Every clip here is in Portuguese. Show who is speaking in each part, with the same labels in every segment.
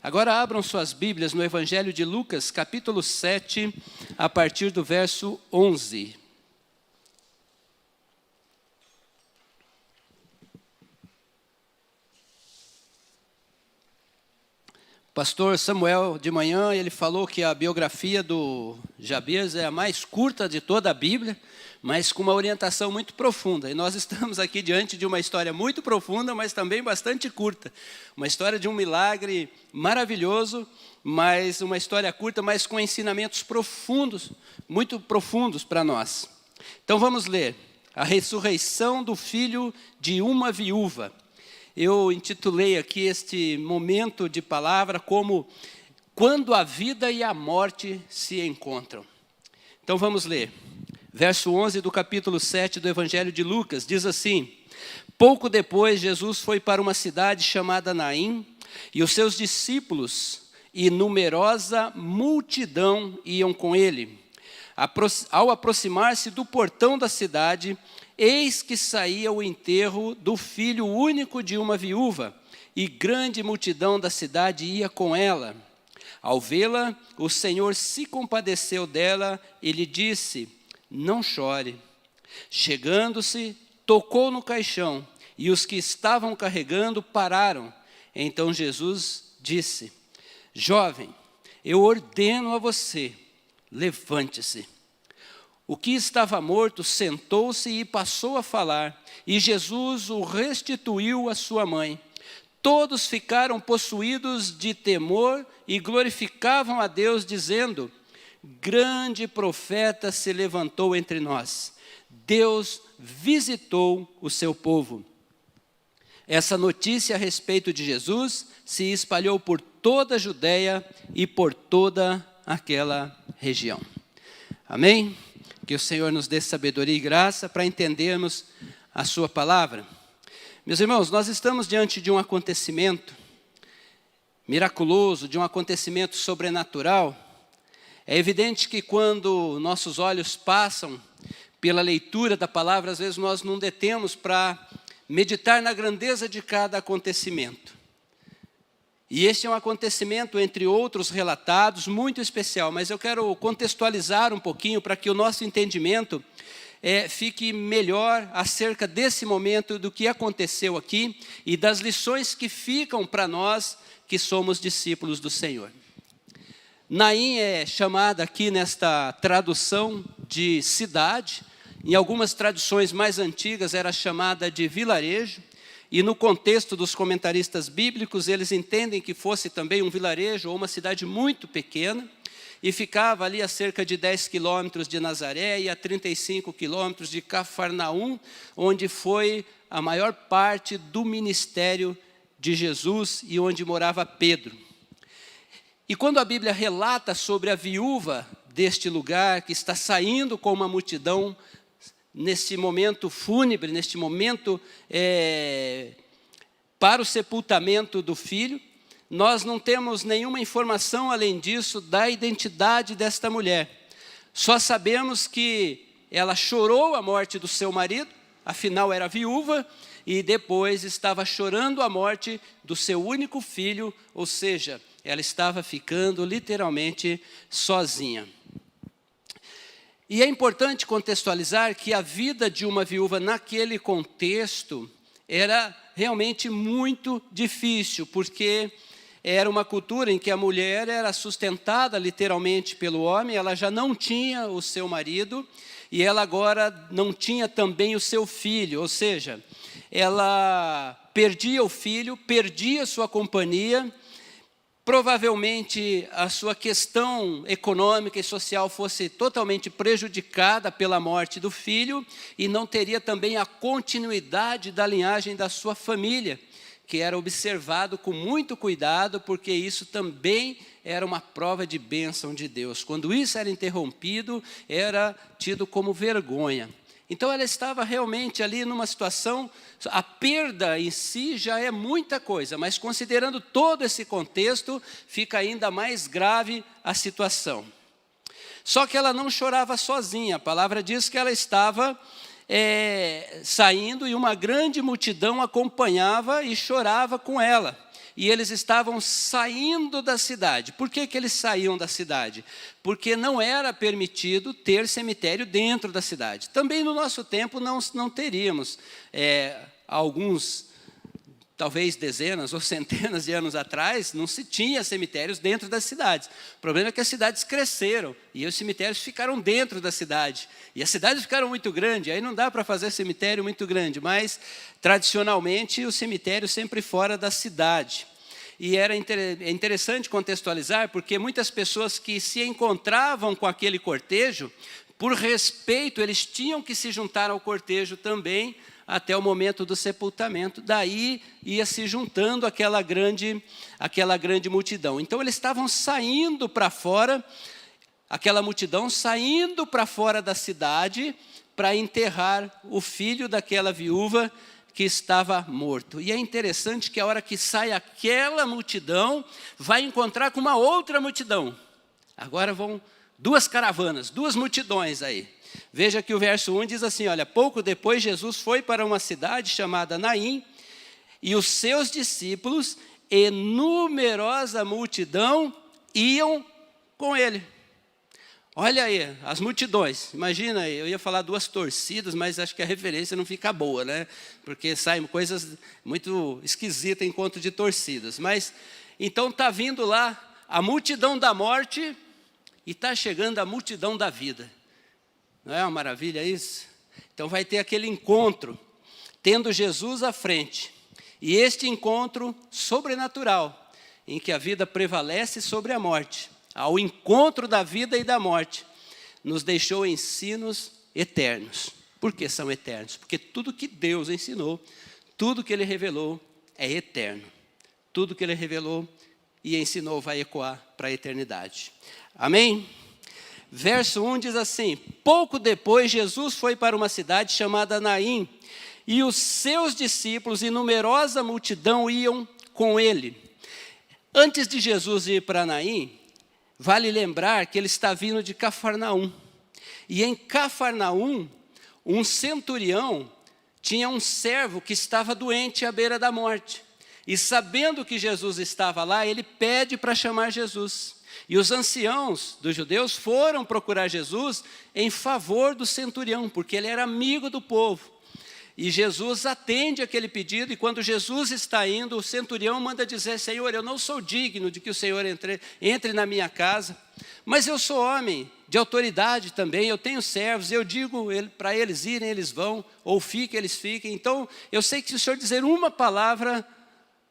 Speaker 1: Agora abram suas Bíblias no Evangelho de Lucas, capítulo 7, a partir do verso 11. Pastor Samuel, de manhã, ele falou que a biografia do Jabes é a mais curta de toda a Bíblia, mas com uma orientação muito profunda. E nós estamos aqui diante de uma história muito profunda, mas também bastante curta. Uma história de um milagre maravilhoso, mas uma história curta, mas com ensinamentos profundos, muito profundos para nós. Então vamos ler. A ressurreição do filho de uma viúva. Eu intitulei aqui este momento de palavra como Quando a vida e a morte se encontram. Então vamos ler. Verso 11 do capítulo 7 do Evangelho de Lucas, diz assim: Pouco depois, Jesus foi para uma cidade chamada Naim, e os seus discípulos e numerosa multidão iam com ele. Ao aproximar-se do portão da cidade, eis que saía o enterro do filho único de uma viúva, e grande multidão da cidade ia com ela. Ao vê-la, o Senhor se compadeceu dela e lhe disse: Não chore. Chegando-se, tocou no caixão, e os que estavam carregando pararam. Então Jesus disse: Jovem, eu ordeno a você, levante-se. O que estava morto sentou-se e passou a falar, e Jesus o restituiu à sua mãe. Todos ficaram possuídos de temor e glorificavam a Deus, dizendo: Grande profeta se levantou entre nós. Deus visitou o seu povo. Essa notícia a respeito de Jesus se espalhou por toda a Judeia e por toda aquela região. Amém? Que o Senhor nos dê sabedoria e graça para entendermos a sua palavra. Meus irmãos, nós estamos diante de um acontecimento miraculoso, de um acontecimento sobrenatural. É evidente que quando nossos olhos passam pela leitura da palavra, às vezes nós não detemos para meditar na grandeza de cada acontecimento. E este é um acontecimento, entre outros relatados, muito especial, mas eu quero contextualizar um pouquinho para que o nosso entendimento fique melhor acerca desse momento, do que aconteceu aqui e das lições que ficam para nós que somos discípulos do Senhor. Naim é chamada aqui nesta tradução de cidade, em algumas traduções mais antigas era chamada de vilarejo, e no contexto dos comentaristas bíblicos, eles entendem que fosse também um vilarejo ou uma cidade muito pequena, e ficava ali a cerca de 10 quilômetros de Nazaré e a 35 quilômetros de Cafarnaum, onde foi a maior parte do ministério de Jesus e onde morava Pedro. E quando a Bíblia relata sobre a viúva deste lugar, que está saindo com uma multidão, nesse momento fúnebre, neste momento para o sepultamento do filho, nós não temos nenhuma informação além disso da identidade desta mulher. Só sabemos que ela chorou a morte do seu marido, afinal era viúva, e depois estava chorando a morte do seu único filho, ou seja, ela estava ficando literalmente sozinha. E é importante contextualizar que a vida de uma viúva naquele contexto era realmente muito difícil, porque era uma cultura em que a mulher era sustentada literalmente pelo homem, ela já não tinha o seu marido, e ela agora não tinha também o seu filho, ou seja, ela perdia o filho, perdia sua companhia. Provavelmente a sua questão econômica e social fosse totalmente prejudicada pela morte do filho, e não teria também a continuidade da linhagem da sua família, que era observado com muito cuidado, porque isso também era uma prova de bênção de Deus. Quando isso era interrompido, era tido como vergonha. Então ela estava realmente ali numa situação, a perda em si já é muita coisa, mas considerando todo esse contexto, fica ainda mais grave a situação. Só que ela não chorava sozinha, a palavra diz que ela estava saindo e uma grande multidão acompanhava e chorava com ela. e eles estavam saindo da cidade. Por que eles saíam da cidade? Porque não era permitido ter cemitério dentro da cidade. Também no nosso tempo não teríamos. Alguns, talvez dezenas ou centenas de anos atrás, não se tinha cemitérios dentro das cidades. O problema é que as cidades cresceram e os cemitérios ficaram dentro da cidade. E as cidades ficaram muito grandes, aí não dá para fazer cemitério muito grande, mas tradicionalmente o cemitério sempre fora da cidade. E é interessante contextualizar, porque muitas pessoas que se encontravam com aquele cortejo, por respeito, eles tinham que se juntar ao cortejo também, até o momento do sepultamento, daí ia se juntando aquela grande multidão. Então eles estavam saindo para fora, aquela multidão saindo para fora da cidade, para enterrar o filho daquela viúva que estava morto. E é interessante que a hora que sai aquela multidão, vai encontrar com uma outra multidão. Agora vão duas caravanas, duas multidões aí. Veja que o verso 1 diz assim, olha, pouco depois Jesus foi para uma cidade chamada Naim, e os seus discípulos e numerosa multidão iam com ele. Olha aí, as multidões, imagina, eu ia falar duas torcidas, mas acho que a referência não fica boa, né? Porque saem coisas muito esquisitas em conta de torcidas. Mas, então está vindo lá a multidão da morte e está chegando a multidão da vida. Não é uma maravilha isso? Então vai ter aquele encontro, tendo Jesus à frente. E este encontro sobrenatural, em que a vida prevalece sobre a morte, ao encontro da vida e da morte, nos deixou ensinos eternos. Por que são eternos? Porque tudo que Deus ensinou, tudo que Ele revelou é eterno. Tudo que Ele revelou e ensinou vai ecoar para a eternidade. Amém? Verso 1 diz assim, pouco depois Jesus foi para uma cidade chamada Naim, e os seus discípulos e numerosa multidão iam com ele. Antes de Jesus ir para Naim, vale lembrar que ele está vindo de Cafarnaum. E em Cafarnaum, um centurião tinha um servo que estava doente à beira da morte. E sabendo que Jesus estava lá, ele pede para chamar Jesus. E os anciãos dos judeus foram procurar Jesus em favor do centurião, porque ele era amigo do povo. E Jesus atende aquele pedido, e quando Jesus está indo, o centurião manda dizer, Senhor, eu não sou digno de que o Senhor entre na minha casa, mas eu sou homem de autoridade também, eu tenho servos, eu digo para eles irem, eles vão, ou fiquem, eles fiquem. Então, eu sei que se o Senhor dizer uma palavra,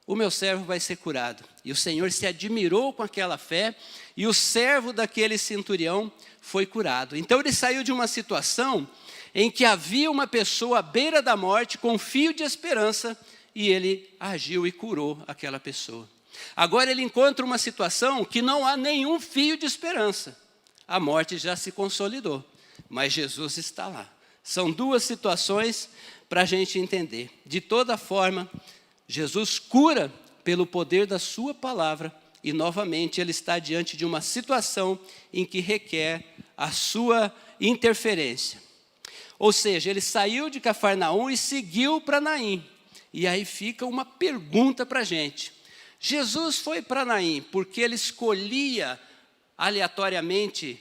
Speaker 1: o meu servo vai ser curado. E o Senhor se admirou com aquela fé, e o servo daquele centurião foi curado. Então ele saiu de uma situação em que havia uma pessoa à beira da morte com um fio de esperança, e ele agiu e curou aquela pessoa. Agora ele encontra uma situação que não há nenhum fio de esperança. A morte já se consolidou, mas Jesus está lá. São duas situações para a gente entender. De toda forma, Jesus cura pelo poder da sua palavra, e novamente ele está diante de uma situação em que requer a sua interferência. Ou seja, ele saiu de Cafarnaum e seguiu para Naim. E aí fica uma pergunta para a gente. Jesus foi para Naim porque ele escolhia aleatoriamente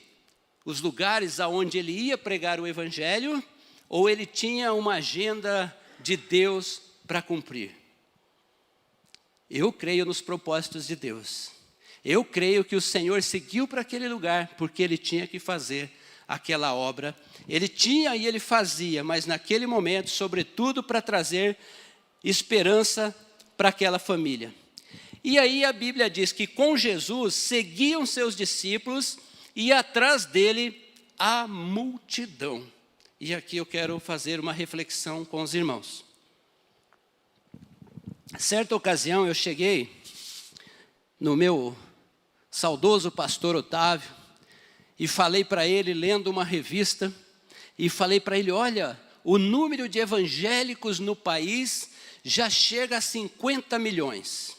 Speaker 1: os lugares aonde ele ia pregar o evangelho, ou ele tinha uma agenda de Deus para cumprir? Eu creio nos propósitos de Deus. Eu creio que o Senhor seguiu para aquele lugar porque ele tinha que fazer aquela obra. Ele tinha e ele fazia, mas naquele momento, sobretudo para trazer esperança para aquela família. E aí a Bíblia diz que com Jesus seguiam seus discípulos e atrás dele a multidão. E aqui eu quero fazer uma reflexão com os irmãos. Certa ocasião eu cheguei no meu saudoso pastor Otávio e falei para ele, lendo uma revista, e falei para ele, olha, o número de evangélicos no país já chega a 50 milhões.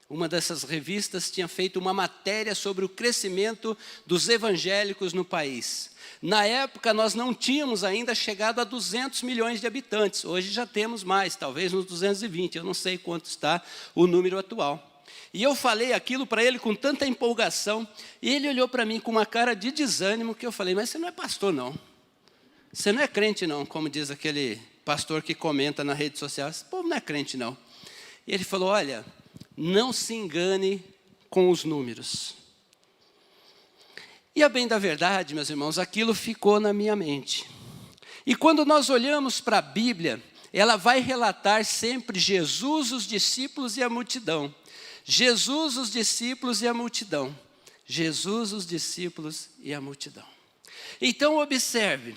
Speaker 1: Uma dessas revistas tinha feito uma matéria sobre o crescimento dos evangélicos no país. Na época, nós não tínhamos ainda chegado a 200 milhões de habitantes. Hoje já temos mais, talvez uns 220, eu não sei quanto está o número atual. E eu falei aquilo para ele com tanta empolgação, e ele olhou para mim com uma cara de desânimo, que eu falei, mas você não é pastor não, você não é crente não, como diz aquele pastor que comenta na rede social, esse povo não é crente não. E ele falou, olha, não se engane com os números. E a bem da verdade, meus irmãos, aquilo ficou na minha mente. E quando nós olhamos para a Bíblia, ela vai relatar sempre Jesus, os discípulos e a multidão. Jesus, os discípulos e a multidão. Jesus, os discípulos e a multidão. Então, observe,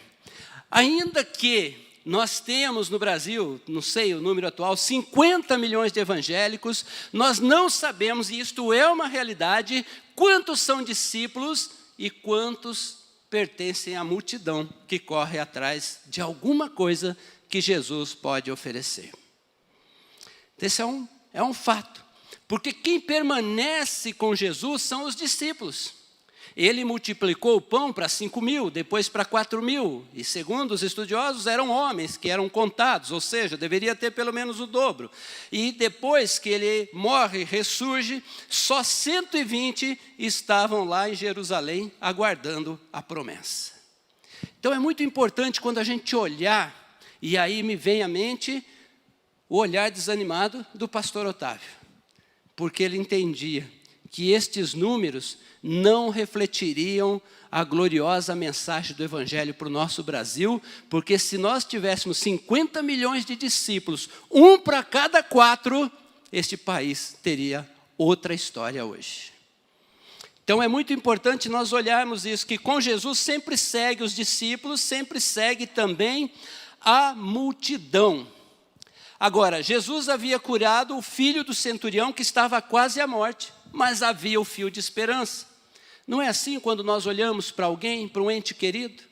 Speaker 1: ainda que nós temos no Brasil, não sei o número atual, 50 milhões de evangélicos, nós não sabemos, e isto é uma realidade, quantos são discípulos e quantos pertencem à multidão que corre atrás de alguma coisa que Jesus pode oferecer. Esse é um fato, porque quem permanece com Jesus são os discípulos. Ele multiplicou o pão para 5.000, depois para 4.000, e segundo os estudiosos eram homens que eram contados, ou seja, deveria ter pelo menos o dobro. E depois que ele morre e ressurge, só 120 estavam lá em Jerusalém aguardando a promessa. Então é muito importante quando a gente olhar, e aí me vem à mente o olhar desanimado do pastor Otávio, porque ele entendia que estes números não refletiriam a gloriosa mensagem do Evangelho para o nosso Brasil, porque se nós tivéssemos 50 milhões de discípulos, um para cada 4, este país teria outra história hoje. Então é muito importante nós olharmos isso, que com Jesus sempre segue os discípulos, sempre segue também a multidão. Agora, Jesus havia curado o filho do centurião que estava quase à morte, mas havia o fio de esperança. Não é assim quando nós olhamos para alguém, para um ente querido?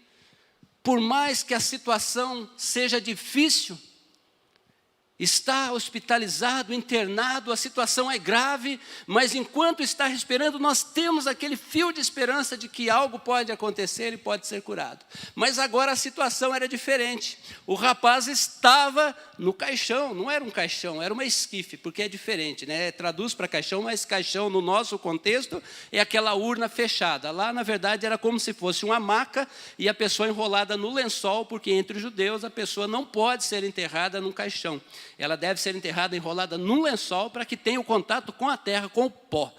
Speaker 1: Por mais que a situação seja difícil, está hospitalizado, internado, a situação é grave, mas enquanto está respirando, nós temos aquele fio de esperança de que algo pode acontecer e pode ser curado. Mas agora a situação era diferente. O rapaz estava no caixão, não era um caixão, era uma esquife, porque é diferente, né? Traduz para caixão, mas caixão no nosso contexto é aquela urna fechada. Lá, na verdade, era como se fosse uma maca e a pessoa enrolada no lençol, porque entre os judeus a pessoa não pode ser enterrada num caixão. Ela deve ser enterrada, enrolada num lençol para que tenha o contato com a terra, com o pó.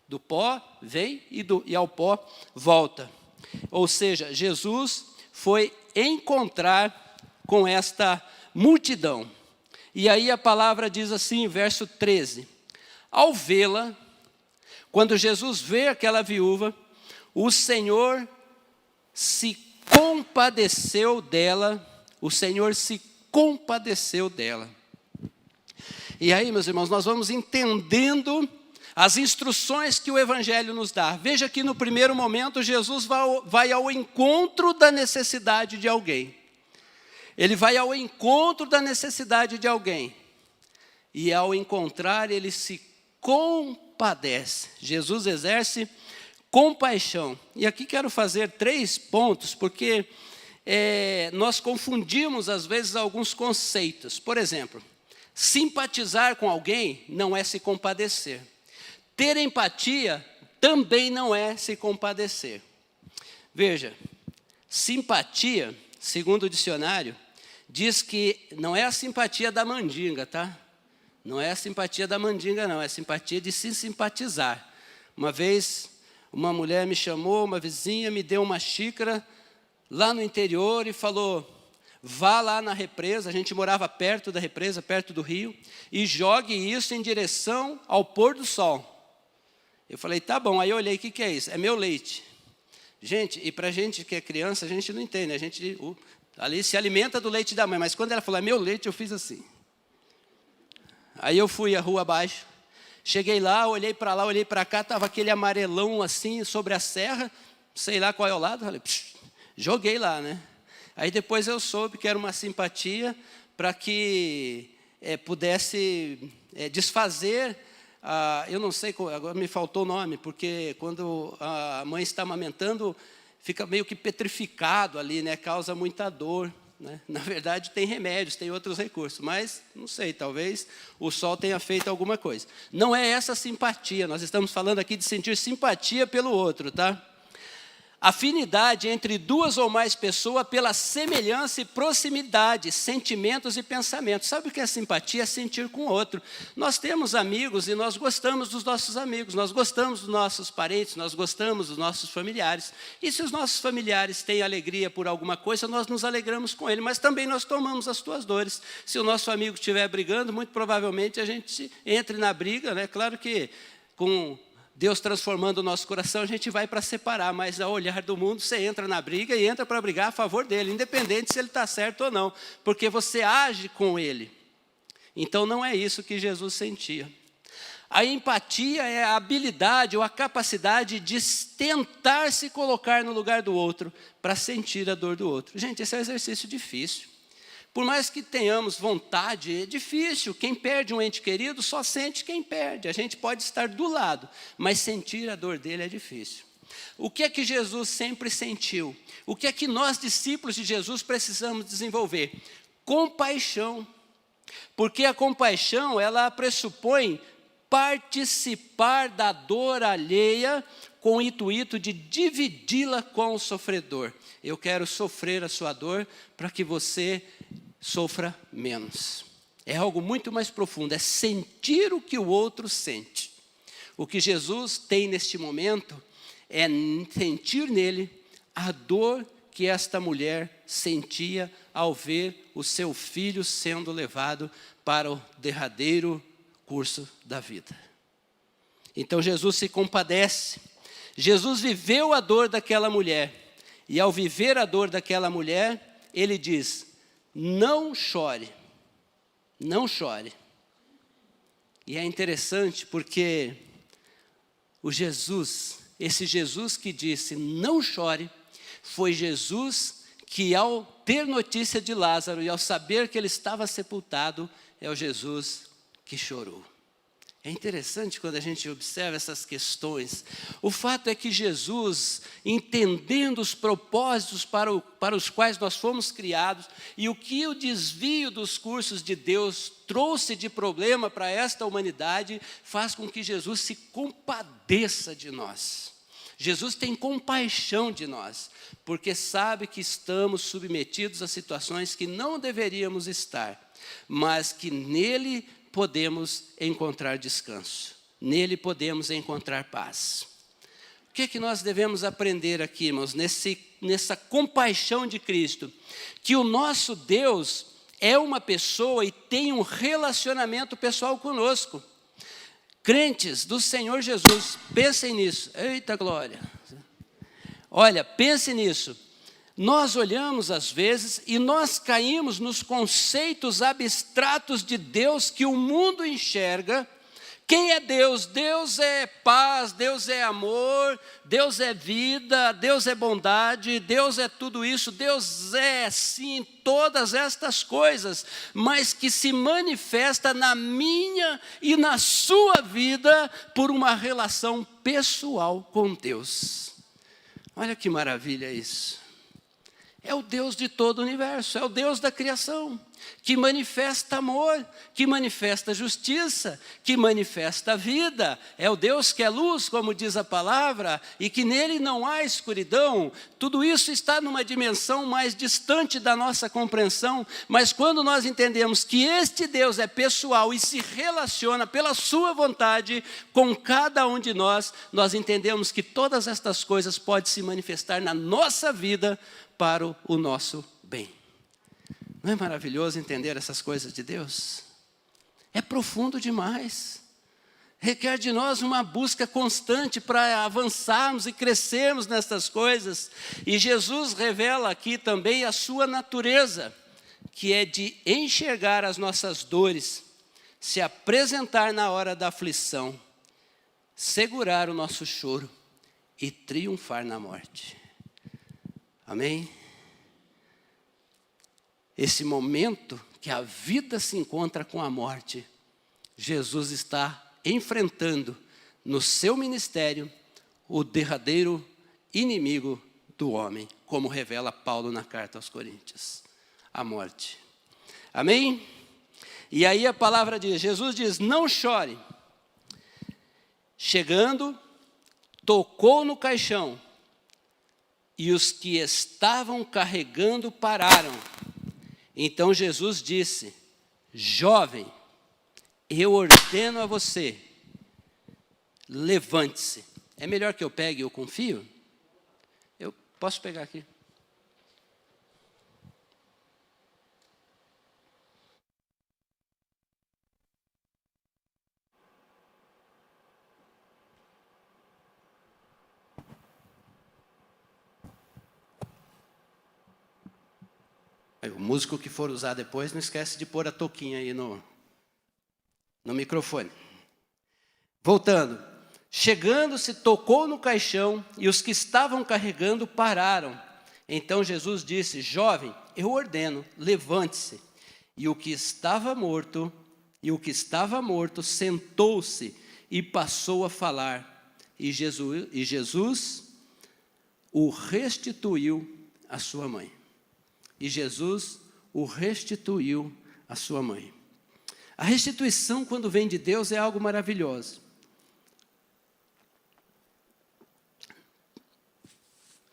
Speaker 1: Do pó vem e ao pó volta. Ou seja, Jesus foi encontrar com esta multidão. E aí a palavra diz assim, verso 13. Ao vê-la, quando Jesus vê aquela viúva, o Senhor se compadeceu dela. O Senhor se compadeceu dela. E aí, meus irmãos, nós vamos entendendo as instruções que o Evangelho nos dá. Veja que no primeiro momento Jesus vai ao encontro da necessidade de alguém. Ele vai ao encontro da necessidade de alguém. E ao encontrar, ele se compadece. Jesus exerce compaixão. E aqui quero fazer 3 pontos, porque nós confundimos às vezes alguns conceitos. Por exemplo, simpatizar com alguém não é se compadecer. Ter empatia também não é se compadecer. Veja, simpatia, segundo o dicionário, diz que não é a simpatia da mandinga, tá? Não é a simpatia da mandinga, não. É a simpatia de se simpatizar. Uma vez, uma mulher me chamou, uma vizinha, me deu uma xícara lá no interior e falou: vá lá na represa, a gente morava perto da represa, perto do rio, e jogue isso em direção ao pôr do sol. Eu falei, tá bom. Aí eu olhei, o que é isso? É meu leite. Gente, e para a gente que é criança, a gente não entende, a gente ali se alimenta do leite da mãe, mas quando ela falou, é meu leite, eu fiz assim. Aí eu fui a rua abaixo, cheguei lá, olhei para lá, olhei para cá, estava aquele amarelão assim, sobre a serra, sei lá qual é o lado, falei, joguei lá, né? Aí depois eu soube que era uma simpatia para que pudesse desfazer, eu não sei, agora me faltou o nome, porque quando a mãe está amamentando, fica meio que petrificado ali, né? Causa muita dor. né? Na verdade, tem remédios, tem outros recursos, mas não sei, talvez o sol tenha feito alguma coisa. Não é essa simpatia, nós estamos falando aqui de sentir simpatia pelo outro, tá? Afinidade entre duas ou mais pessoas pela semelhança e proximidade, sentimentos e pensamentos. Sabe o que é simpatia? É sentir com o outro. Nós temos amigos e nós gostamos dos nossos amigos, nós gostamos dos nossos parentes, nós gostamos dos nossos familiares. E se os nossos familiares têm alegria por alguma coisa, nós nos alegramos com ele, mas também nós tomamos as suas dores. Se o nosso amigo estiver brigando, muito provavelmente a gente entre na briga, né? Claro que com Deus transformando o nosso coração, a gente vai para separar, mas ao olhar do mundo, você entra na briga e entra para brigar a favor dele, independente se ele está certo ou não, porque você age com ele. Então não é isso que Jesus sentia. A empatia é a habilidade ou a capacidade de tentar se colocar no lugar do outro, para sentir a dor do outro. Gente, esse é um exercício difícil. Por mais que tenhamos vontade, é difícil. Quem perde um ente querido só sente quem perde. A gente pode estar do lado, mas sentir a dor dele é difícil. O que é que Jesus sempre sentiu? O que é que nós, discípulos de Jesus, precisamos desenvolver? Compaixão. Porque a compaixão, ela pressupõe participar da dor alheia com o intuito de dividi-la com o sofredor. Eu quero sofrer a sua dor para que você sofra menos. É algo muito mais profundo, é sentir o que o outro sente. O que Jesus tem neste momento é sentir nele a dor que esta mulher sentia ao ver o seu filho sendo levado para o derradeiro curso da vida. Então Jesus se compadece. Jesus viveu a dor daquela mulher. E ao viver a dor daquela mulher, ele diz: não chore, não chore. E é interessante porque esse Jesus que disse não chore, foi Jesus que ao ter notícia de Lázaro e ao saber que ele estava sepultado, é o Jesus que chorou. É interessante quando a gente observa essas questões. O fato é que Jesus, entendendo os propósitos para os quais nós fomos criados e o que o desvio dos cursos de Deus trouxe de problema para esta humanidade, faz com que Jesus se compadeça de nós. Jesus tem compaixão de nós, porque sabe que estamos submetidos a situações que não deveríamos estar, mas que nele podemos encontrar descanso, nele podemos encontrar paz. O que é que nós devemos aprender aqui, irmãos, nessa compaixão de Cristo? Que o nosso Deus é uma pessoa e tem um relacionamento pessoal conosco. Crentes do Senhor Jesus, pensem nisso. Eita glória! Olha, pense nisso. Nós olhamos às vezes e nós caímos nos conceitos abstratos de Deus que o mundo enxerga. Quem é Deus? Deus é paz, Deus é amor, Deus é vida, Deus é bondade, Deus é tudo isso. Deus é, sim, todas estas coisas, mas que se manifesta na minha e na sua vida por uma relação pessoal com Deus. Olha que maravilha isso. É o Deus de todo o universo, é o Deus da criação, que manifesta amor, que manifesta justiça, que manifesta vida. É o Deus que é luz, como diz a palavra, e que nele não há escuridão. Tudo isso está numa dimensão mais distante da nossa compreensão, mas quando nós entendemos que este Deus é pessoal e se relaciona pela sua vontade com cada um de nós, nós entendemos que todas estas coisas podem se manifestar na nossa vida para o nosso bem. Não é maravilhoso entender essas coisas de Deus? É profundo demais. Requer de nós uma busca constante para avançarmos e crescermos nessas coisas. E Jesus revela aqui também a sua natureza, que é de enxergar as nossas dores, se apresentar na hora da aflição, segurar o nosso choro e triunfar na morte. Amém? Esse momento que a vida se encontra com a morte, Jesus está enfrentando no seu ministério o derradeiro inimigo do homem, como revela Paulo na carta aos Coríntios. a morte. Amém? E aí a palavra diz, Jesus diz, não chore. Chegando, tocou no caixão, e os que estavam carregando pararam. Então Jesus disse, jovem, eu ordeno a você, levante-se. É melhor que eu pegue, eu confio? Eu posso pegar aqui. O músico que for usar depois, não esquece de pôr a touquinha aí no microfone. Voltando. Chegando-se, tocou no caixão, e os que estavam carregando pararam. Então Jesus disse, jovem, eu ordeno, levante-se. E o que estava morto sentou-se e passou a falar. E Jesus o restituiu à sua mãe. E Jesus o restituiu à sua mãe. A restituição, quando vem de Deus, é algo maravilhoso.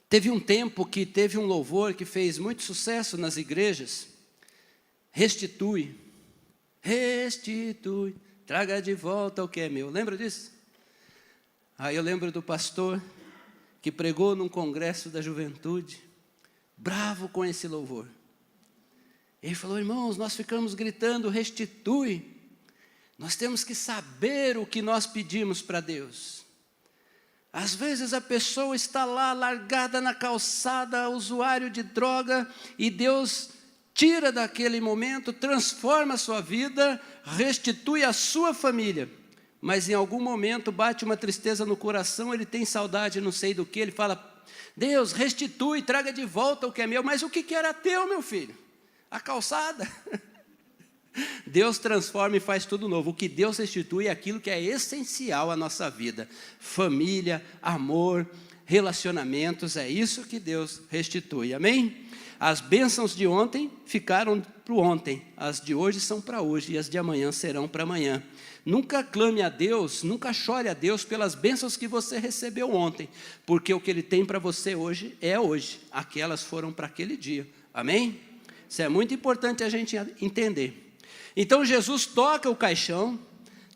Speaker 1: Teve um tempo que teve um louvor que fez muito sucesso nas igrejas. Restitui, restitui, traga de volta o que é meu. Lembra disso? Aí eu lembro do pastor que pregou num congresso da juventude, bravo com esse louvor. Ele falou, irmãos, nós ficamos gritando, restitui. Nós temos que saber o que nós pedimos para Deus. Às vezes a pessoa está lá, largada na calçada, usuário de droga, e Deus tira daquele momento, transforma a sua vida, restitui a sua família. Mas em algum momento bate uma tristeza no coração, ele tem saudade, não sei do que, ele fala, Deus, restitui, traga de volta o que é meu. Mas o que era teu, meu filho? A calçada. Deus transforma e faz tudo novo. O que Deus restitui é aquilo que é essencial à nossa vida. Família, amor, relacionamentos, é isso que Deus restitui. Amém? As bênçãos de ontem ficaram para o ontem. As de hoje são para hoje e as de amanhã serão para amanhã. Nunca clame a Deus, nunca chore a Deus pelas bênçãos que você recebeu ontem, porque o que Ele tem para você hoje é hoje, aquelas foram para aquele dia, amém? Isso é muito importante a gente entender. Então Jesus toca o caixão,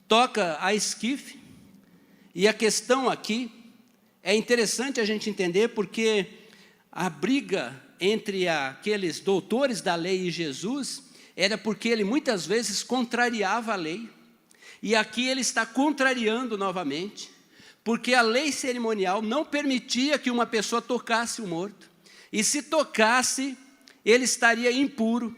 Speaker 1: toca a esquife, e a questão aqui é interessante a gente entender, porque a briga entre aqueles doutores da lei e Jesus era porque ele muitas vezes contrariava a lei. E aqui ele está contrariando novamente, porque a lei cerimonial não permitia que uma pessoa tocasse o morto. E se tocasse, ele estaria impuro.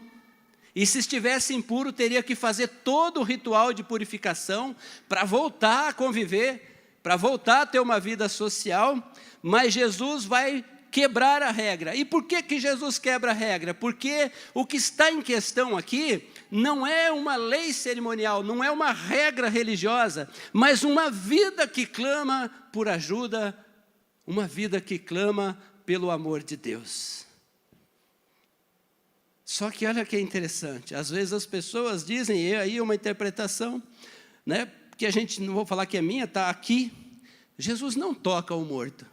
Speaker 1: E se estivesse impuro, teria que fazer todo o ritual de purificação para voltar a conviver, para voltar a ter uma vida social. Mas Jesus vai quebrar a regra. E por que Jesus quebra a regra? Porque o que está em questão aqui não é uma lei cerimonial, não é uma regra religiosa, mas uma vida que clama por ajuda, uma vida que clama pelo amor de Deus. Só que olha que é interessante, às vezes as pessoas dizem, e aí uma interpretação, né, que a gente, não vou falar que é minha, está aqui, Jesus não toca o morto,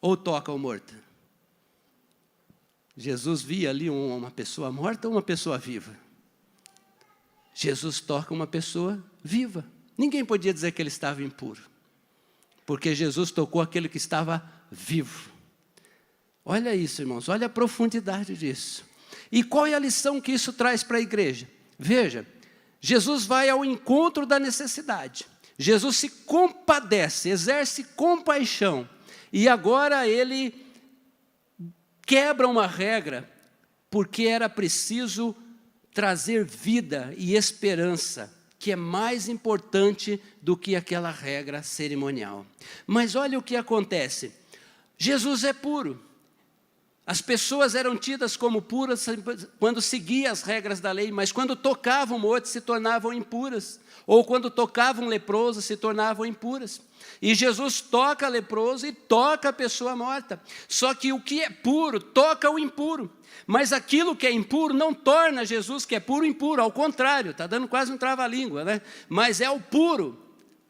Speaker 1: ou toca o morto. Jesus via ali uma pessoa morta ou uma pessoa viva? Jesus toca uma pessoa viva. Ninguém podia dizer que ele estava impuro, porque Jesus tocou aquele que estava vivo. Olha isso, irmãos, olha a profundidade disso. E qual é a lição que isso traz para a igreja? Veja, Jesus vai ao encontro da necessidade. Jesus se compadece, exerce compaixão. E agora ele quebra uma regra, porque era preciso trazer vida e esperança, que é mais importante do que aquela regra cerimonial. Mas olha o que acontece. Jesus é puro. As pessoas eram tidas como puras quando seguiam as regras da lei, mas quando tocavam morto se tornavam impuras. Ou quando tocavam leproso se tornavam impuras. E Jesus toca leproso e toca a pessoa morta. Só que o que é puro toca o impuro. Mas aquilo que é impuro não torna Jesus que é puro impuro. Ao contrário, está dando quase um trava-língua, né? Mas é o puro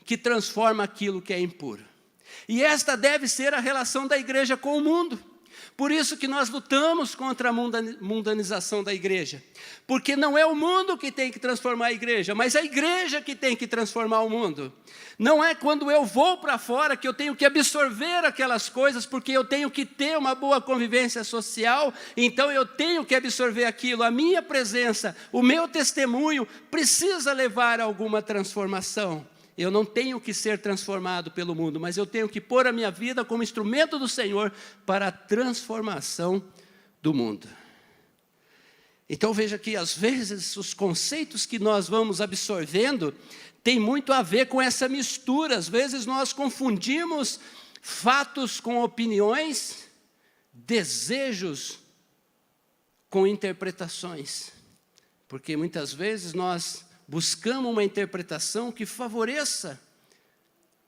Speaker 1: que transforma aquilo que é impuro. E esta deve ser a relação da igreja com o mundo. Por isso que nós lutamos contra a mundanização da igreja. Porque não é o mundo que tem que transformar a igreja, mas a igreja que tem que transformar o mundo. Não é quando eu vou para fora que eu tenho que absorver aquelas coisas, porque eu tenho que ter uma boa convivência social, então eu tenho que absorver aquilo. A minha presença, o meu testemunho precisa levar a alguma transformação. Eu não tenho que ser transformado pelo mundo, mas eu tenho que pôr a minha vida como instrumento do Senhor para a transformação do mundo. Então veja que às vezes os conceitos que nós vamos absorvendo tem muito a ver com essa mistura. Às vezes nós confundimos fatos com opiniões, desejos com interpretações. Porque muitas vezes nós buscamos uma interpretação que favoreça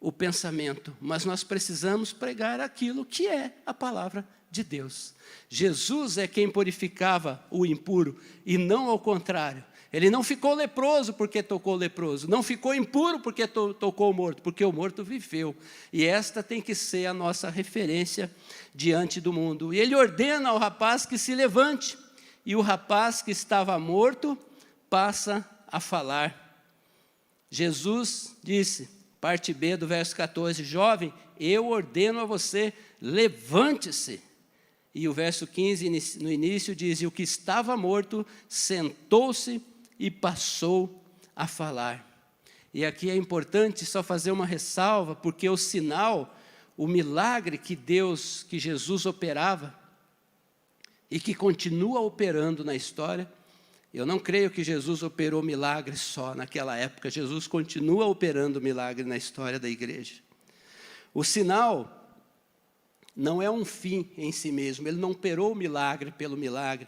Speaker 1: o pensamento, mas nós precisamos pregar aquilo que é a palavra de Deus. Jesus é quem purificava o impuro e não ao contrário. Ele não ficou leproso porque tocou o leproso, não ficou impuro porque tocou o morto, porque o morto viveu. E esta tem que ser a nossa referência diante do mundo. E ele ordena ao rapaz que se levante, e o rapaz que estava morto passa a falar. Jesus disse, parte B do verso 14, jovem, eu ordeno a você, levante-se. E o verso 15, no início, diz, e o que estava morto sentou-se e passou a falar. E aqui é importante só fazer uma ressalva, porque o sinal, o milagre que Jesus operava, e que continua operando na história, eu não creio que Jesus operou milagres só naquela época. Jesus continua operando milagre na história da igreja. O sinal não é um fim em si mesmo. Ele não operou o milagre pelo milagre.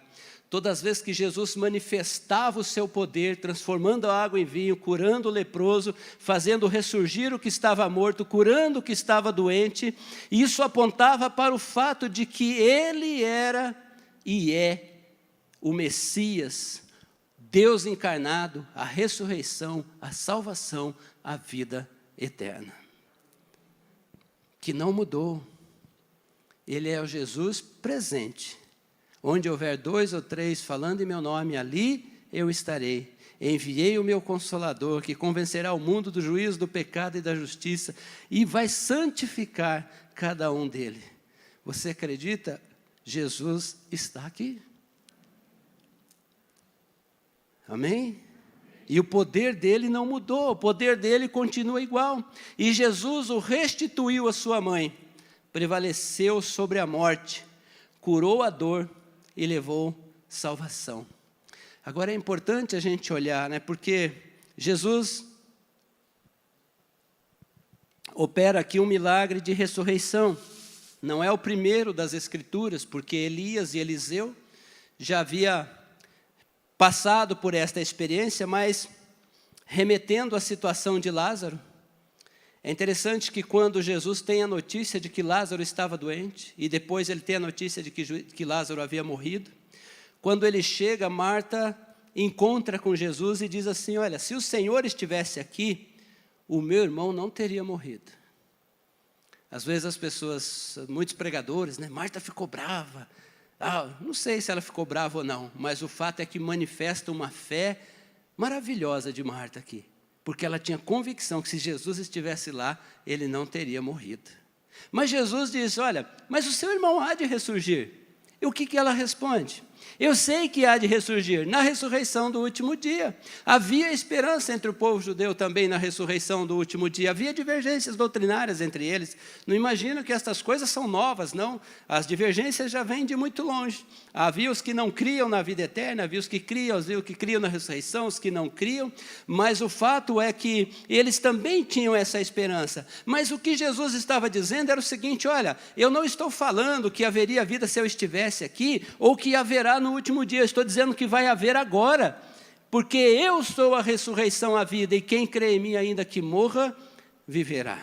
Speaker 1: Todas as vezes que Jesus manifestava o seu poder, transformando a água em vinho, curando o leproso, fazendo ressurgir o que estava morto, curando o que estava doente, isso apontava para o fato de que ele era e é o Messias, Deus encarnado, a ressurreição, a salvação, a vida eterna. Que não mudou. Ele é o Jesus presente. Onde houver 2 ou 3 falando em meu nome, ali eu estarei. Enviei o meu Consolador, que convencerá o mundo do juízo, do pecado e da justiça, e vai santificar cada um dele. Você acredita? Jesus está aqui. Amém? E o poder dele não mudou, o poder dele continua igual. E Jesus o restituiu à sua mãe, prevaleceu sobre a morte, curou a dor e levou salvação. Agora é importante a gente olhar, né? Porque Jesus opera aqui um milagre de ressurreição. Não é o primeiro das Escrituras, porque Elias e Eliseu já havia passado por esta experiência, mas remetendo à situação de Lázaro, é interessante que quando Jesus tem a notícia de que Lázaro estava doente, e depois ele tem a notícia de que Lázaro havia morrido, quando ele chega, Marta encontra com Jesus e diz assim, olha, se o Senhor estivesse aqui, o meu irmão não teria morrido. Às vezes as pessoas, muitos pregadores, né, Marta ficou brava. Não sei se ela ficou brava ou não, mas o fato é que manifesta uma fé maravilhosa de Marta aqui. Porque ela tinha convicção que se Jesus estivesse lá, ele não teria morrido. Mas Jesus disse, olha, mas o seu irmão há de ressurgir. E o que ela responde? Eu sei que há de ressurgir na ressurreição do último dia. Havia esperança entre o povo judeu também na ressurreição do último dia. Havia divergências doutrinárias entre eles. Não imagino que estas coisas são novas, não. As divergências já vêm de muito longe. Havia os que não criam na vida eterna, havia os que criam na ressurreição, os que não criam. Mas o fato é que eles também tinham essa esperança. Mas o que Jesus estava dizendo era o seguinte: olha, eu não estou falando que haveria vida se eu estivesse aqui, ou que haverá no último dia. Eu estou dizendo que vai haver agora, porque eu sou a ressurreição, a vida, e quem crê em mim, ainda que morra, viverá.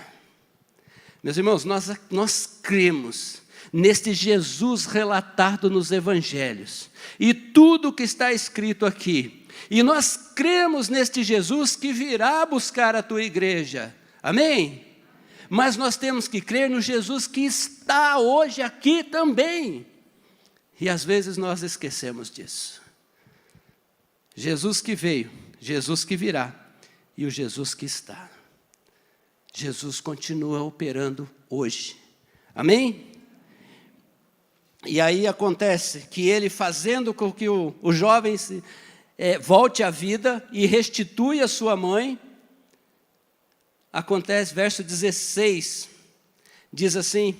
Speaker 1: Meus irmãos, nós cremos neste Jesus relatado nos evangelhos, e tudo que está escrito aqui, e nós cremos neste Jesus que virá buscar a tua igreja, amém? Mas nós temos que crer no Jesus que está hoje aqui também. E às vezes nós esquecemos disso. Jesus que veio, Jesus que virá e o Jesus que está. Jesus continua operando hoje. Amém? E aí acontece que ele, fazendo com que o jovem volte à vida e restitui a sua mãe, acontece, verso 16, diz assim: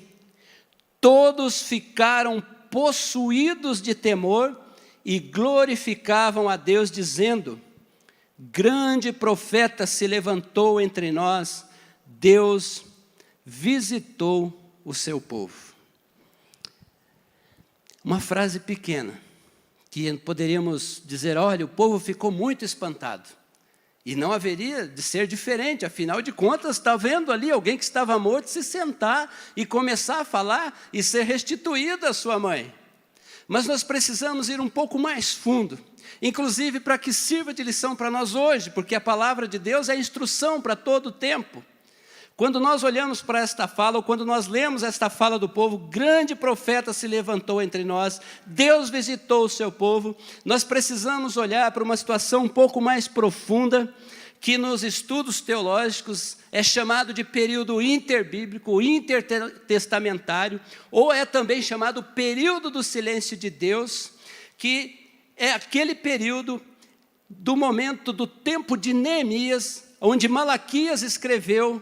Speaker 1: todos ficaram possuídos de temor e glorificavam a Deus, dizendo: grande profeta se levantou entre nós, Deus visitou o seu povo. Uma frase pequena, que poderíamos dizer: olha, o povo ficou muito espantado. E não haveria de ser diferente, afinal de contas, está vendo ali alguém que estava morto se sentar e começar a falar e ser restituído à sua mãe. Mas nós precisamos ir um pouco mais fundo, inclusive para que sirva de lição para nós hoje, porque a palavra de Deus é instrução para todo o tempo. Quando nós olhamos para esta fala, ou quando nós lemos esta fala do povo, grande profeta se levantou entre nós, Deus visitou o seu povo, nós precisamos olhar para uma situação um pouco mais profunda, que nos estudos teológicos é chamado de período interbíblico, intertestamentário, ou é também chamado período do silêncio de Deus, que é aquele período do momento do tempo de Neemias, onde Malaquias escreveu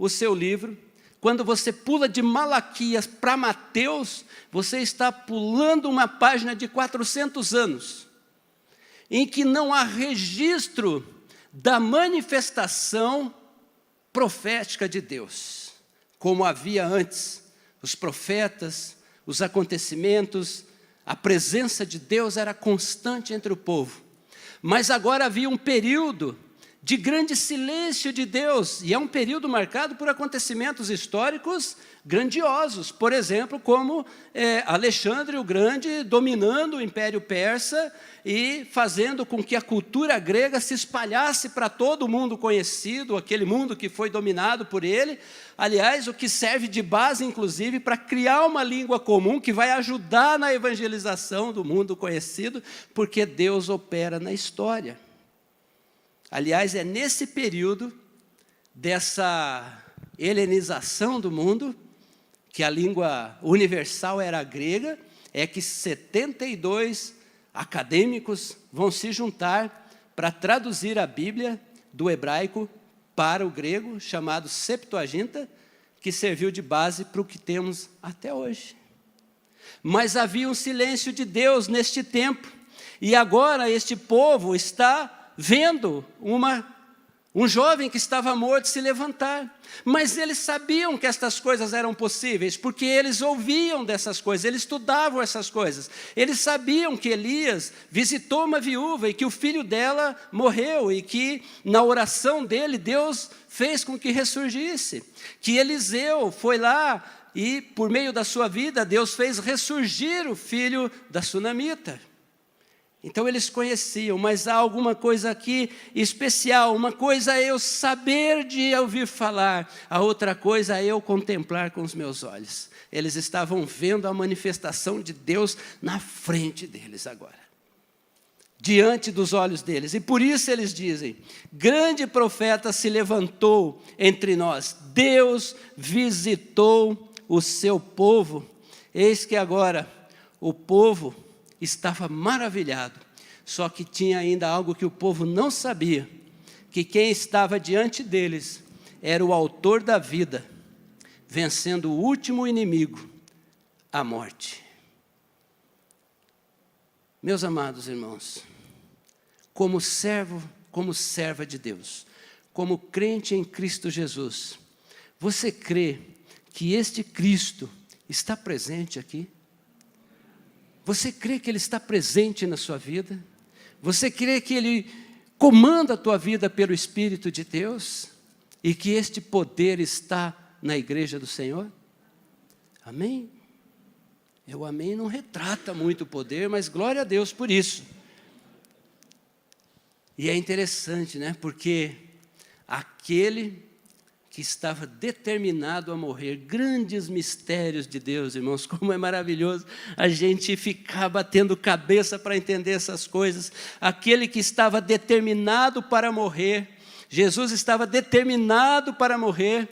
Speaker 1: o seu livro. Quando você pula de Malaquias para Mateus, você está pulando uma página de 400 anos, em que não há registro da manifestação profética de Deus, como havia antes. Os profetas, os acontecimentos, a presença de Deus era constante entre o povo. Mas agora havia um período de grande silêncio de Deus, e é um período marcado por acontecimentos históricos grandiosos, por exemplo, como Alexandre o Grande dominando o Império Persa e fazendo com que a cultura grega se espalhasse para todo o mundo conhecido, aquele mundo que foi dominado por ele. Aliás, o que serve de base, inclusive, para criar uma língua comum que vai ajudar na evangelização do mundo conhecido, porque Deus opera na história. Aliás, é nesse período dessa helenização do mundo, que a língua universal era a grega, é que 72 acadêmicos vão se juntar para traduzir a Bíblia do hebraico para o grego, chamado Septuaginta, que serviu de base para o que temos até hoje. Mas havia um silêncio de Deus neste tempo, e agora este povo está vendo um jovem que estava morto se levantar. Mas eles sabiam que estas coisas eram possíveis, porque eles ouviam dessas coisas, eles estudavam essas coisas. Eles sabiam que Elias visitou uma viúva e que o filho dela morreu, e que na oração dele Deus fez com que ressurgisse. Que Eliseu foi lá e por meio da sua vida Deus fez ressurgir o filho da sunamita. Então eles conheciam, mas há alguma coisa aqui especial. Uma coisa é eu saber de ouvir falar, a outra coisa é eu contemplar com os meus olhos. Eles estavam vendo a manifestação de Deus na frente deles agora, diante dos olhos deles. E por isso eles dizem: grande profeta se levantou entre nós, Deus visitou o seu povo. Eis que agora o povo estava maravilhado. Só que tinha ainda algo que o povo não sabia, que quem estava diante deles era o autor da vida, vencendo o último inimigo, a morte. Meus amados irmãos, como servo, como serva de Deus, como crente em Cristo Jesus, você crê que este Cristo está presente aqui? Você crê que Ele está presente na sua vida? Você crê que Ele comanda a tua vida pelo Espírito de Deus? E que este poder está na igreja do Senhor? Amém? O amém não retrata muito o poder, mas glória a Deus por isso. E é interessante, né? Porque aquele que estava determinado a morrer, grandes mistérios de Deus, irmãos, como é maravilhoso a gente ficar batendo cabeça para entender essas coisas. Aquele que estava determinado para morrer, Jesus estava determinado para morrer,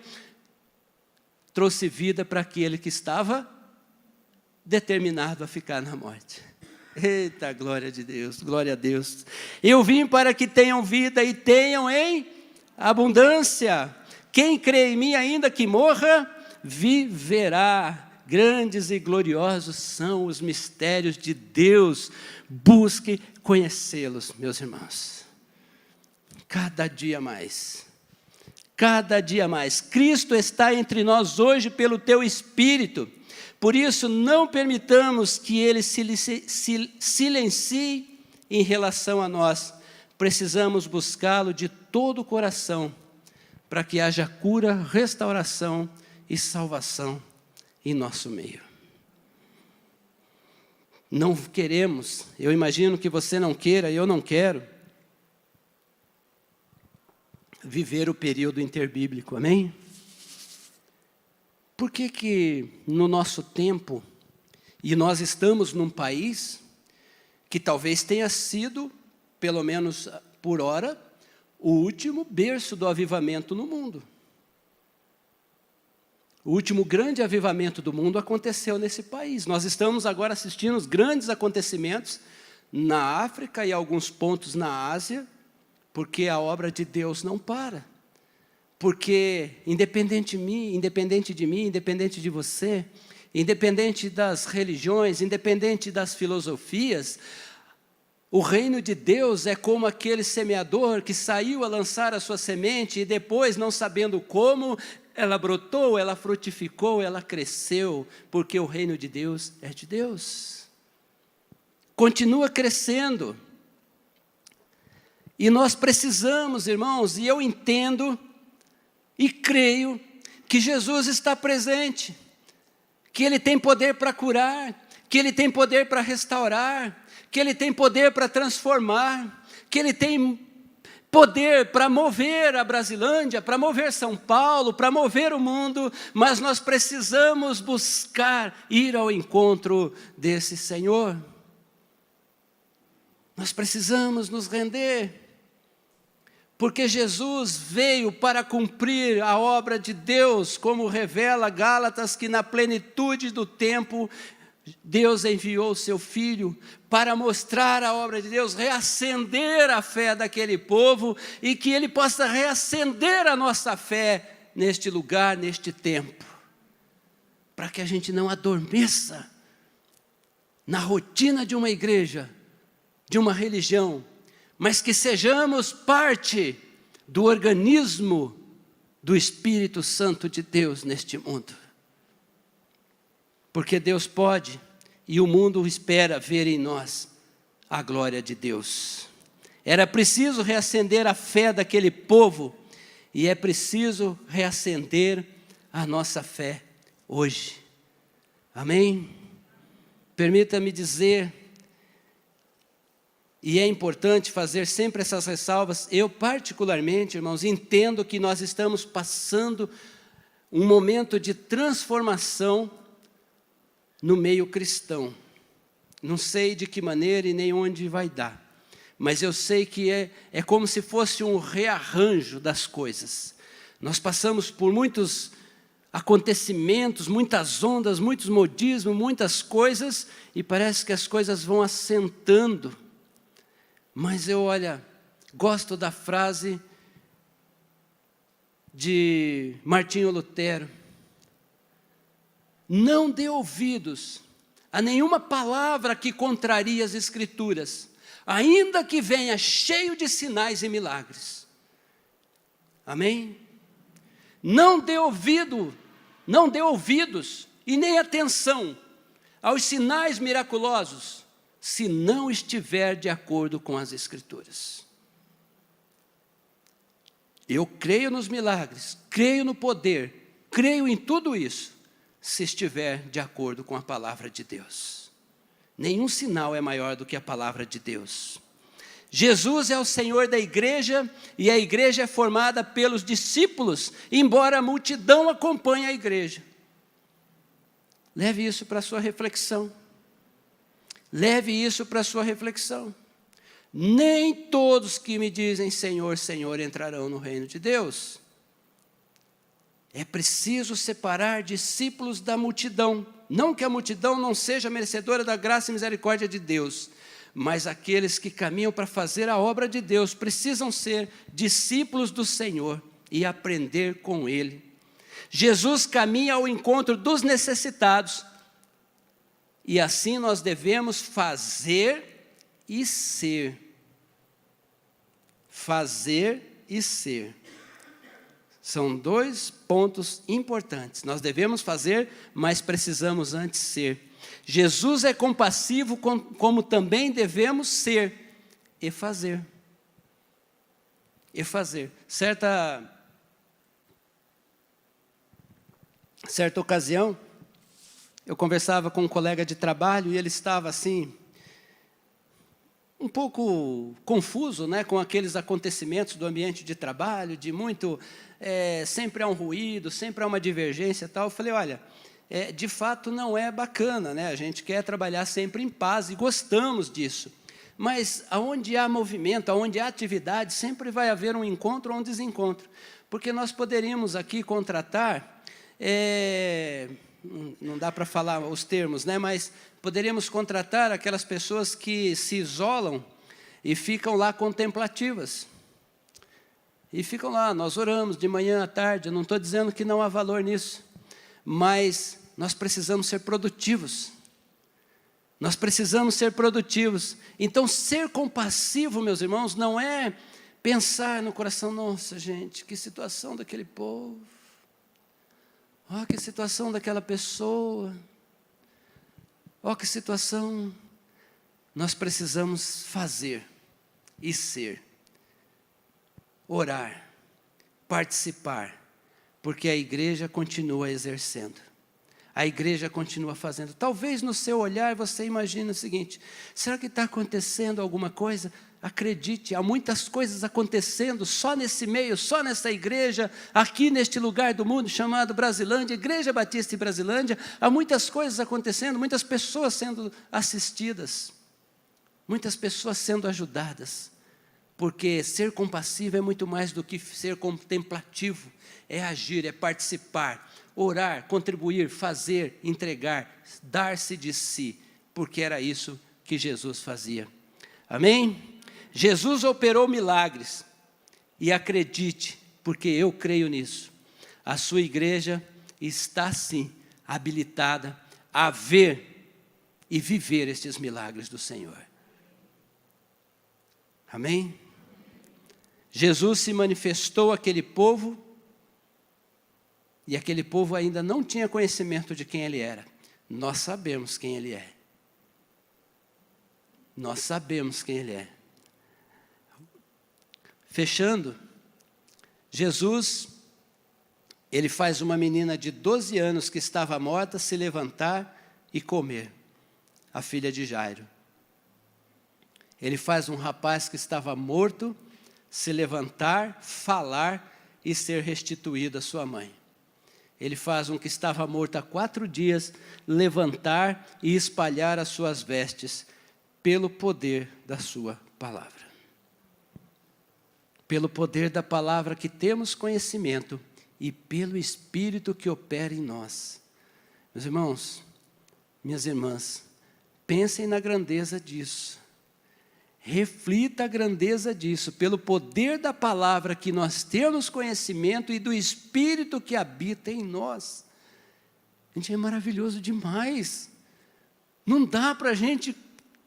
Speaker 1: trouxe vida para aquele que estava determinado a ficar na morte. Eita, glória de Deus, glória a Deus. Eu vim para que tenham vida e tenham em abundância. Quem crê em mim, ainda que morra, viverá. Grandes e gloriosos são os mistérios de Deus. Busque conhecê-los, meus irmãos. Cada dia mais. Cada dia mais. Cristo está entre nós hoje pelo teu Espírito. Por isso, não permitamos que Ele se silencie em relação a nós. Precisamos buscá-lo de todo o coração, para que haja cura, restauração e salvação em nosso meio. Não queremos, eu imagino que você não queira, eu não quero, viver o período interbíblico, amém? Por que no nosso tempo, e nós estamos num país que talvez tenha sido, pelo menos por hora, o último berço do avivamento no mundo. O último grande avivamento do mundo aconteceu nesse país. Nós estamos agora assistindo os grandes acontecimentos na África e alguns pontos na Ásia, porque a obra de Deus não para. Porque independente de mim, independente de você, independente das religiões, independente das filosofias, o reino de Deus é como aquele semeador que saiu a lançar a sua semente e depois, não sabendo como, ela brotou, ela frutificou, ela cresceu, porque o reino de Deus é de Deus. Continua crescendo. E nós precisamos, irmãos, e eu entendo e creio que Jesus está presente, que Ele tem poder para curar, que Ele tem poder para restaurar, que Ele tem poder para transformar, que Ele tem poder para mover a Brasilândia, para mover São Paulo, para mover o mundo, mas nós precisamos buscar ir ao encontro desse Senhor. Nós precisamos nos render, porque Jesus veio para cumprir a obra de Deus, como revela Gálatas, que na plenitude do tempo, Deus enviou o seu Filho para mostrar a obra de Deus, reacender a fé daquele povo, e que Ele possa reacender a nossa fé neste lugar, neste tempo, para que a gente não adormeça na rotina de uma igreja, de uma religião, mas que sejamos parte do organismo do Espírito Santo de Deus neste mundo. Porque Deus pode, e o mundo espera ver em nós a glória de Deus. Era preciso reacender a fé daquele povo, e é preciso reacender a nossa fé hoje. Amém? Permita-me dizer, e é importante fazer sempre essas ressalvas, eu particularmente, irmãos, entendo que nós estamos passando um momento de transformação no meio cristão. Não sei de que maneira e nem onde vai dar, mas eu sei que é como se fosse um rearranjo das coisas. Nós passamos por muitos acontecimentos, muitas ondas, muitos modismos, muitas coisas, e parece que as coisas vão assentando. Mas eu, gosto da frase de Martinho Lutero: não dê ouvidos a nenhuma palavra que contrarie as Escrituras, ainda que venha cheio de sinais e milagres. Amém? Não dê ouvidos e nem atenção aos sinais miraculosos, se não estiver de acordo com as Escrituras. Eu creio nos milagres, creio no poder, creio em tudo isso, se estiver de acordo com a palavra de Deus. Nenhum sinal é maior do que a palavra de Deus. Jesus é o Senhor da igreja, e a igreja é formada pelos discípulos, embora a multidão acompanhe a igreja. Leve isso para a sua reflexão. Leve isso para a sua reflexão. Nem todos que me dizem Senhor, Senhor entrarão no reino de Deus. É preciso separar discípulos da multidão. Não que a multidão não seja merecedora da graça e misericórdia de Deus, mas aqueles que caminham para fazer a obra de Deus precisam ser discípulos do Senhor e aprender com Ele. Jesus caminha ao encontro dos necessitados, e assim nós devemos fazer e ser. Fazer e ser. São dois pontos importantes. Nós devemos fazer, mas precisamos antes ser. Jesus é compassivo, como também devemos ser e fazer. E fazer. Certa ocasião, eu conversava com um colega de trabalho e ele estava assim, um pouco confuso, né, com aqueles acontecimentos do ambiente de trabalho, de muito, sempre há um ruído, sempre há uma divergência e tal. Eu falei, olha, de fato não é bacana, né? A gente quer trabalhar sempre em paz e gostamos disso. Mas aonde há movimento, aonde há atividade, sempre vai haver um encontro ou um desencontro. Porque nós poderíamos aqui contratar, não dá para falar os termos, né? Mas poderíamos contratar aquelas pessoas que se isolam e ficam lá contemplativas. E ficam lá, nós oramos de manhã à tarde, eu não estou dizendo que não há valor nisso, mas nós precisamos ser produtivos. Nós precisamos ser produtivos. Então, ser compassivo, meus irmãos, não é pensar no coração, nossa, gente, que situação daquele povo. Oh, que situação daquela pessoa. Oh, que situação. Nós precisamos fazer e ser. Orar, participar, porque a igreja continua exercendo. A igreja continua fazendo. Talvez no seu olhar você imagine o seguinte: será que está acontecendo alguma coisa? Acredite, há muitas coisas acontecendo só nesse meio, só nessa igreja, aqui neste lugar do mundo chamado Brasilândia, Igreja Batista em Brasilândia. Há muitas coisas acontecendo, muitas pessoas sendo assistidas, muitas pessoas sendo ajudadas. Porque ser compassivo é muito mais do que ser contemplativo. É agir, é participar, orar, contribuir, fazer, entregar, dar-se de si. Porque era isso que Jesus fazia. Amém? Jesus operou milagres. E acredite, porque eu creio nisso. A sua igreja está sim habilitada a ver e viver estes milagres do Senhor. Amém? Jesus se manifestou àquele povo, e aquele povo ainda não tinha conhecimento de quem Ele era. Nós sabemos quem Ele é. Nós sabemos quem Ele é. Fechando, Jesus, Ele faz uma menina de 12 anos que estava morta se levantar e comer, a filha de Jairo. Ele faz um rapaz que estava morto se levantar, falar e ser restituído à sua mãe. Ele faz um que estava morto há 4 dias levantar e espalhar as suas vestes pelo poder da sua palavra. Pelo poder da palavra que temos conhecimento e pelo Espírito que opera em nós. Meus irmãos, minhas irmãs, pensem na grandeza disso. Reflita a grandeza disso, pelo poder da palavra que nós temos conhecimento e do Espírito que habita em nós. Gente, é maravilhoso demais. Não dá para a gente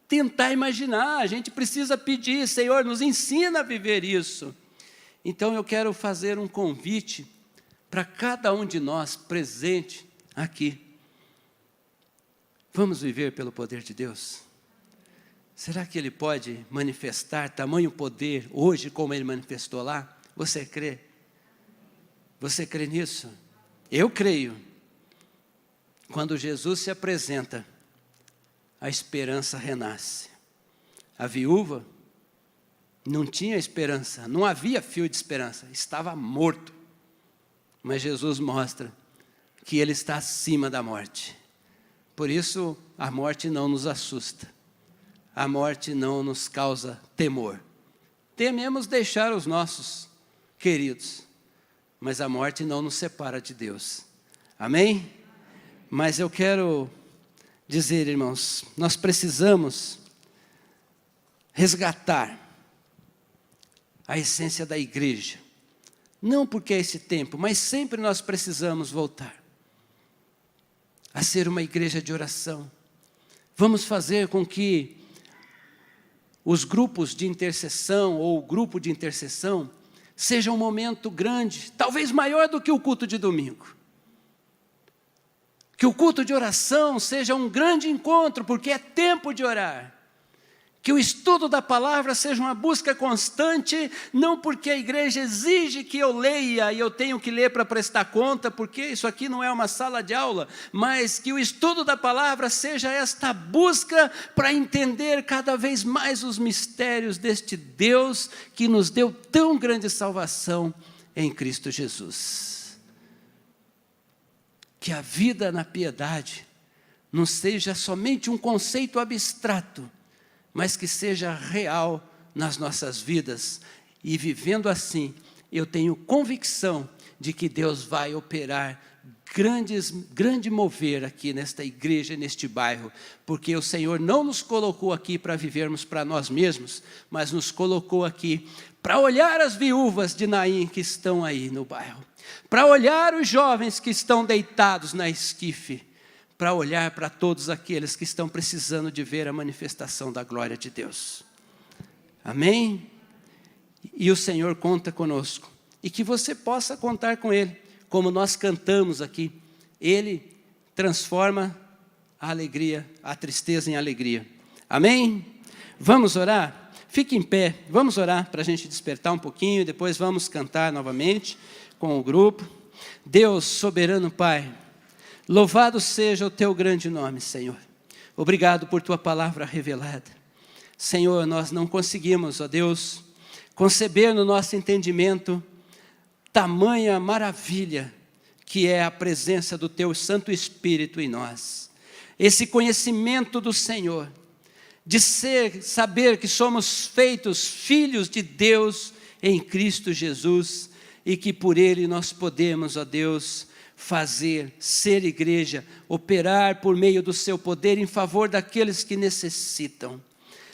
Speaker 1: tentar imaginar, a gente precisa pedir, Senhor, nos ensina a viver isso. Então eu quero fazer um convite para cada um de nós presente aqui. Vamos viver pelo poder de Deus? Será que Ele pode manifestar tamanho poder hoje como Ele manifestou lá? Você crê? Você crê nisso? Eu creio. Quando Jesus se apresenta, a esperança renasce. A viúva não tinha esperança, não havia fio de esperança, estava morto. Mas Jesus mostra que Ele está acima da morte. Por isso, a morte não nos assusta. A morte não nos causa temor. Tememos deixar os nossos queridos, mas a morte não nos separa de Deus. Amém? Mas eu quero dizer, irmãos, nós precisamos resgatar a essência da igreja. Não porque é esse tempo, mas sempre nós precisamos voltar a ser uma igreja de oração. Vamos fazer com que os grupos de intercessão ou o grupo de intercessão seja um momento grande, talvez maior do que o culto de domingo. Que o culto de oração seja um grande encontro, porque é tempo de orar. Que o estudo da palavra seja uma busca constante, não porque a igreja exige que eu leia e eu tenho que ler para prestar conta, porque isso aqui não é uma sala de aula, mas que o estudo da palavra seja esta busca para entender cada vez mais os mistérios deste Deus que nos deu tão grande salvação em Cristo Jesus. Que a vida na piedade não seja somente um conceito abstrato, mas que seja real nas nossas vidas. E vivendo assim, eu tenho convicção de que Deus vai operar grande mover aqui nesta igreja, neste bairro, porque o Senhor não nos colocou aqui para vivermos para nós mesmos, mas nos colocou aqui para olhar as viúvas de Naim que estão aí no bairro, para olhar os jovens que estão deitados na esquife, para olhar para todos aqueles que estão precisando de ver a manifestação da glória de Deus. Amém? E o Senhor conta conosco, e que você possa contar com Ele, como nós cantamos aqui. Ele transforma a alegria, a tristeza em alegria. Amém? Vamos orar? Fique em pé, vamos orar para a gente despertar um pouquinho, depois vamos cantar novamente com o grupo. Deus soberano Pai, louvado seja o teu grande nome, Senhor. Obrigado por tua palavra revelada. Senhor, nós não conseguimos, ó Deus, conceber no nosso entendimento tamanha maravilha que é a presença do teu Santo Espírito em nós. Esse conhecimento do Senhor, de saber que somos feitos filhos de Deus em Cristo Jesus e que por Ele nós podemos, ó Deus, fazer, ser igreja, operar por meio do seu poder em favor daqueles que necessitam.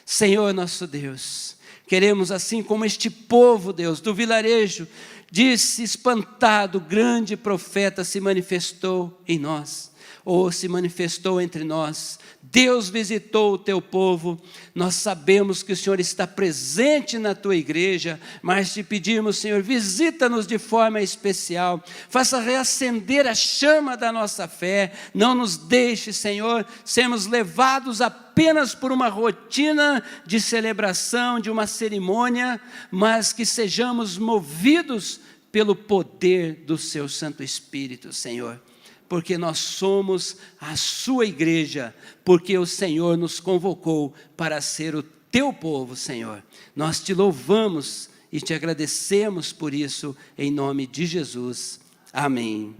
Speaker 1: Senhor nosso Deus, queremos assim como este povo, Deus, do vilarejo, disse espantado, grande profeta se manifestou em nós, ou se manifestou entre nós. Deus visitou o teu povo. Nós sabemos que o Senhor está presente na tua igreja, mas te pedimos, Senhor, visita-nos de forma especial, faça reacender a chama da nossa fé, não nos deixe, Senhor, sermos levados apenas por uma rotina de celebração, de uma cerimônia, mas que sejamos movidos pelo poder do seu Santo Espírito, Senhor. Porque nós somos a sua igreja, porque o Senhor nos convocou para ser o teu povo, Senhor. Nós te louvamos e te agradecemos por isso, em nome de Jesus. Amém.